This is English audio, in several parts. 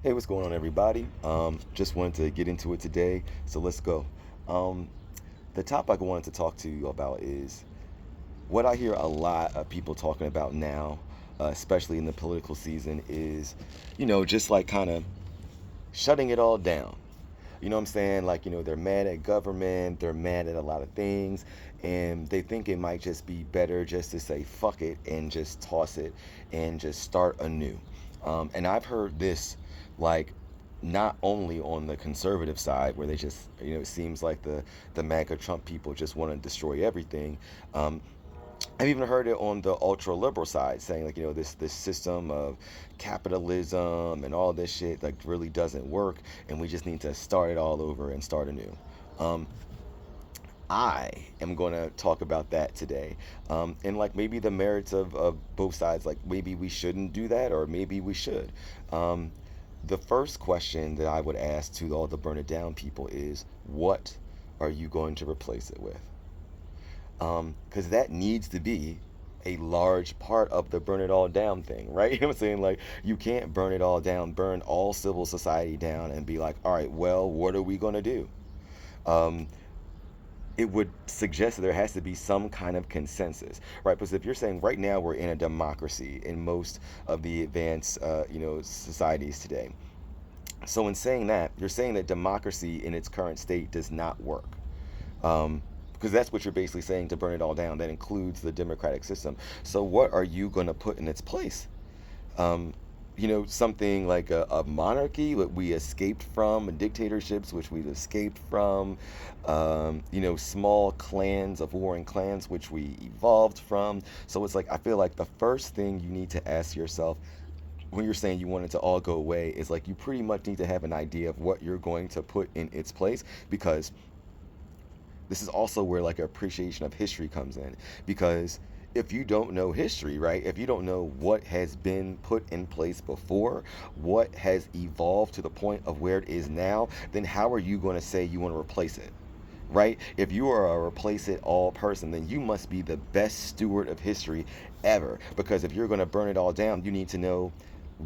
Hey, what's going on, everybody? Just wanted to get into it today, so let's go. Um, the topic I wanted to talk to you about is what I hear a lot of people talking about now, especially in the political season, is, just like kind of shutting it all down. You know what I'm saying? Like, they're mad at government, they're mad at a lot of things, and they think it might just be better just to say fuck it and just toss it and just start anew. And I've heard this, like, not only on the conservative side where they just, it seems like the MAGA Trump people just want to destroy everything. Um, I've even heard it on the ultra liberal side, saying like this system of capitalism and all this shit like really doesn't work, and we just need to start it all over and start anew. Um, I am going to talk about that today, and like maybe the merits of both sides. Like maybe we shouldn't do that, or maybe we should. Um, the first question that I would ask to all the burn it down people is, what are you going to replace it with? Because that needs to be a large part of the burn it all down thing, right? You know what I'm saying? Like, you can't burn it all down, burn all civil society down, and be like, all right, well, what are we going to do? Um, it would suggest that there has to be some kind of consensus, right? Because if you're saying right now we're in a democracy in most of the advanced, societies today, so in saying that, you're saying that democracy in its current state does not work. Because that's what you're basically saying to burn it all down. That includes the democratic system. So what are you going to put in its place? Um, something like a monarchy that we escaped from, dictatorships which we've escaped from, small clans of warring clans which we evolved from. So it's like I feel like the first thing you need to ask yourself when you're saying you want it to all go away is like you pretty much need to have an idea of what you're going to put in its place, because this is also where like appreciation of history comes in, because if you don't know history, right, if you don't know what has been put in place before, what has evolved to the point of where it is now, then how are you going to say you want to replace it? Right? If you are a replace it all person, then you must be the best steward of history ever. Because if you're going to burn it all down, you need to know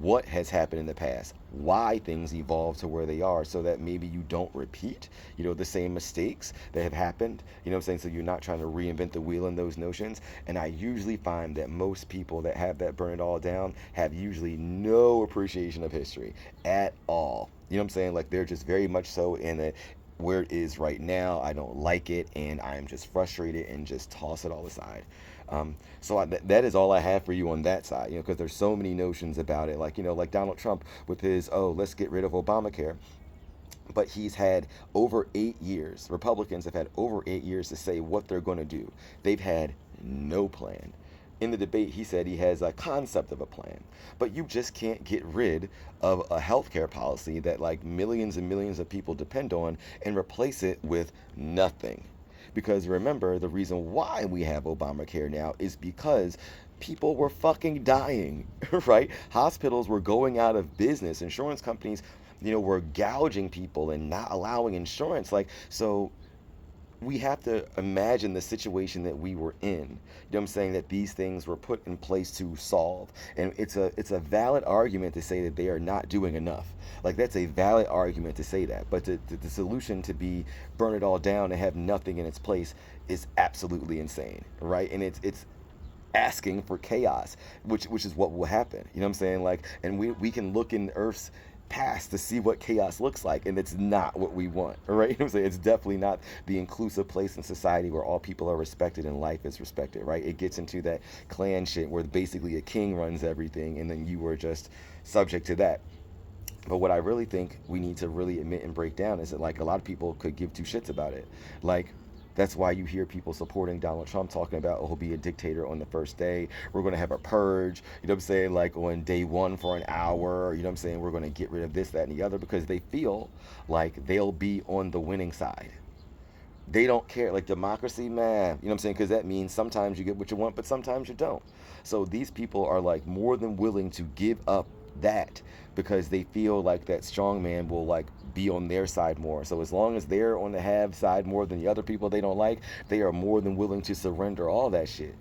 what has happened in the past, why things evolved to where they are, so that maybe you don't repeat, the same mistakes that have happened. You know what I'm saying? So you're not trying to reinvent the wheel in those notions. And I usually find that most people that have that burn it all down have usually no appreciation of history at all. You know what I'm saying? Like they're just very much so in a where it is right now. I don't like it, and I'm just frustrated and just toss it all aside. That is all I have for you on that side, because there's so many notions about it. Like, like Donald Trump with his, oh, let's get rid of Obamacare. But he's had over 8 years. Republicans have had over 8 years to say what they're going to do. They've had no plan. In the debate, he said he has a concept of a plan, but you just can't get rid of a healthcare policy that like millions and millions of people depend on and replace it with nothing. Because remember, the reason why we have Obamacare now is because people were fucking dying, right? Hospitals were going out of business. Insurance companies, were gouging people and not allowing insurance. Like, so we have to imagine the situation that we were in. You know what I'm saying? That these things were put in place to solve. And it's a valid argument to say that they are not doing enough. Like that's a valid argument to say that. But the solution to be burn it all down and have nothing in its place is absolutely insane, right? And it's asking for chaos, which is what will happen. You know what I'm saying? Like, and we can look in Earth's past to see what chaos looks like, and it's not what we want, right? You know what I'm saying? It's definitely not the inclusive place in society where all people are respected and life is respected, right? It gets into that clan shit where basically a king runs everything, and then you were just subject to that. But what I really think we need to really admit and break down is that like a lot of people could give two shits about it. Like that's why you hear people supporting Donald Trump talking about, oh, he'll be a dictator on the first day. We're going to have a purge, you know what I'm saying? Like on day one for an hour, you know what I'm saying? We're going to get rid of this, that, and the other, because they feel like they'll be on the winning side. They don't care. Like democracy, man, you know what I'm saying? Because that means sometimes you get what you want, but sometimes you don't. So these people are like more than willing to give up that because they feel like that strong man will like be on their side more. So as long as they're on the have side more than the other people they don't like, they are more than willing to surrender all that shit.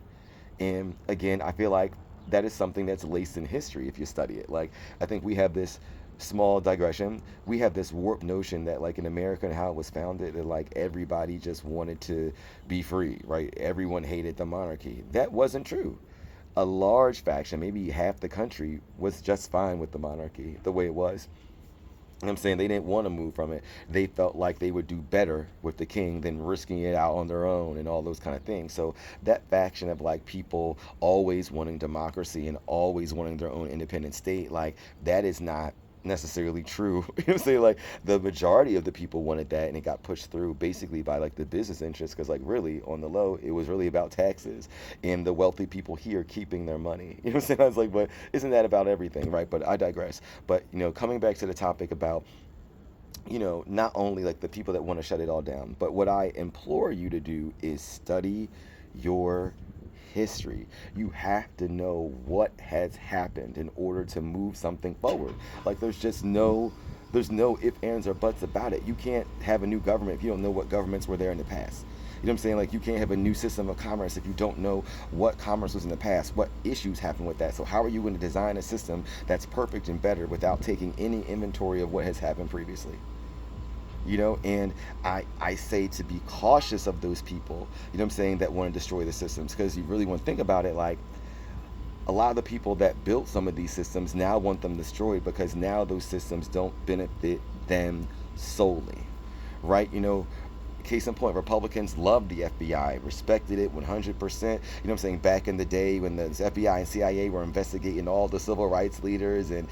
And again, I feel like that is something that's laced in history if you study it. Like I think we have this Small digression, we have this warped notion that like in America and how it was founded, that like everybody just wanted to be free, right? Everyone hated the monarchy. That wasn't true. A large faction, maybe half the country, was just fine with the monarchy the way it was. I'm saying they didn't want to move from it. They felt like they would do better with the king than risking it out on their own and all those kind of things. So that faction of like people always wanting democracy and always wanting their own independent state, like that is not necessarily true. You know what I'm saying? Like the majority of the people wanted that and it got pushed through basically by like the business interests because like really on the low it was really about taxes and the wealthy people here keeping their money. You know what I'm saying? I was like, but isn't that about everything, right? But I digress. But coming back to the topic about not only like the people that want to shut it all down, but what I implore you to do is study your history. You have to know what has happened in order to move something forward. Like there's no ifs, ands, or buts about it. You can't have a new government if you don't know what governments were there in the past. You know what I'm saying? Like you can't have a new system of commerce if you don't know what commerce was in the past, what issues happened with that. So how are you going to design a system that's perfect and better without taking any inventory of what has happened previously? And I say to be cautious of those people, I'm saying, that want to destroy the systems, because you really want to think about it, like a lot of the people that built some of these systems now want them destroyed because now those systems don't benefit them solely, right? Case in point, Republicans loved the FBI, respected it 100%. I'm saying, back in the day when the FBI and CIA were investigating all the civil rights leaders and,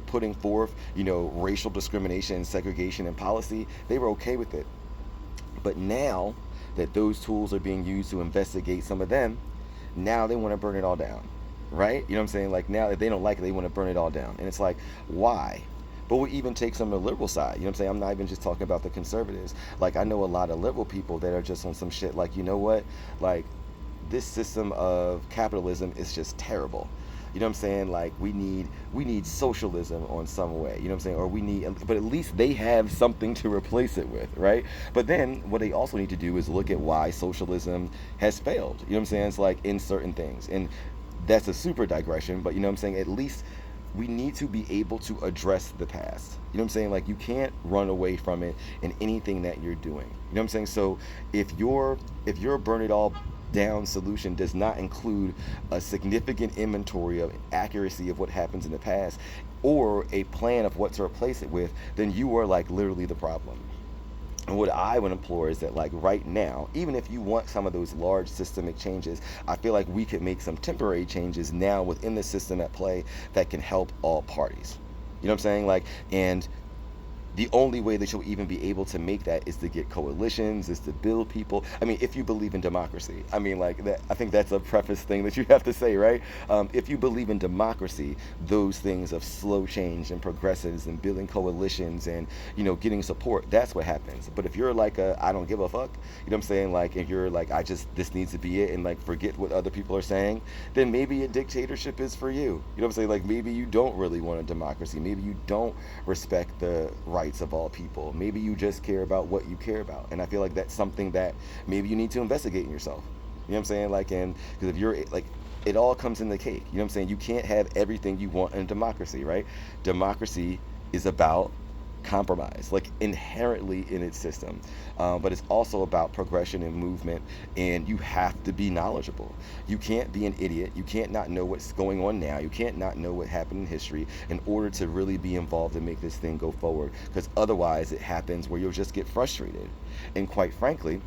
putting forth, racial discrimination and segregation and policy, they were okay with it. But now that those tools are being used to investigate some of them, now they want to burn it all down, right? You know what I'm saying? Like now that they don't like it, they want to burn it all down. And it's like, why? But we even take some of the liberal side. You know what I'm saying? I'm not even just talking about the conservatives. Like I know a lot of liberal people that are just on some shit like, you know what? Like this system of capitalism is just terrible. You know what I'm saying? Like we need socialism on some way. You know what I'm saying? Or but at least they have something to replace it with, right? But then what they also need to do is look at why socialism has failed. You know what I'm saying? It's like in certain things. And that's a super digression, but you know what I'm saying? At least we need to be able to address the past. You know what I'm saying? Like you can't run away from it in anything that you're doing. You know what I'm saying? So if your burn it all down solution does not include a significant inventory of accuracy of what happens in the past or a plan of what to replace it with, then you are like literally the problem. And what I would implore is that, like, right now, even if you want some of those large systemic changes, I feel like we could make some temporary changes now within the system at play that can help all parties. You know what I'm saying? Like, and the only way that you'll even be able to make that is to get coalitions, is to build people. I mean, if you believe in democracy, I mean, like that. I think that's a preface thing that you have to say, right? If you believe in democracy, those things of slow change and progressives and building coalitions and getting support, that's what happens. But if you're like I don't give a fuck, you know what I'm saying? Like if you're like this needs to be it and like forget what other people are saying, then maybe a dictatorship is for you. You know what I'm saying? Like maybe you don't really want a democracy. Maybe you don't respect the rights of all people. Maybe you just care about what you care about. And I feel like that's something that maybe you need to investigate in yourself. You know what I'm saying? Like, and because if you're like, it all comes in the cake. You know what I'm saying? You can't have everything you want in democracy, right? Democracy is about compromise, like inherently in its system. But it's also about progression and movement, and you have to be knowledgeable. You can't be an idiot. You can't not know what's going on now. You can't not know what happened in history in order to really be involved and make this thing go forward, because otherwise it happens where you'll just get frustrated. And quite frankly,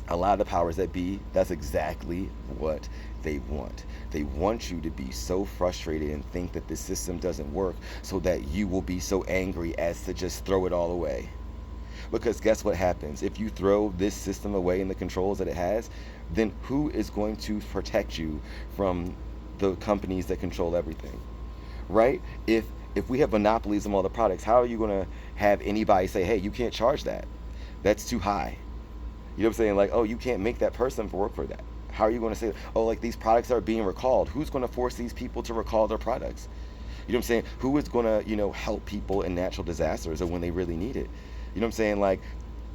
a lot of the powers that be, that's exactly what they want. They want you to be so frustrated and think that the system doesn't work so that you will be so angry as to just throw it all away. Because guess what happens? If you throw this system away and the controls that it has, then who is going to protect you from the companies that control everything? Right? If we have monopolies on all the products, how are you going to have anybody say, hey, you can't charge that? That's too high. You know what I'm saying? Like, oh, you can't make that person work for that. How are you going to say, oh, like these products are being recalled? Who's going to force these people to recall their products? You know what I'm saying? Who is going to, help people in natural disasters or when they really need it? You know what I'm saying? Like,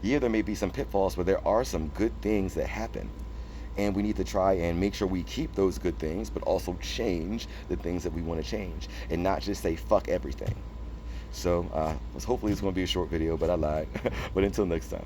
yeah, there may be some pitfalls, but there are some good things that happen. And we need to try and make sure we keep those good things, but also change the things that we want to change and not just say, fuck everything. So hopefully it's going to be a short video, but I lied. But until next time.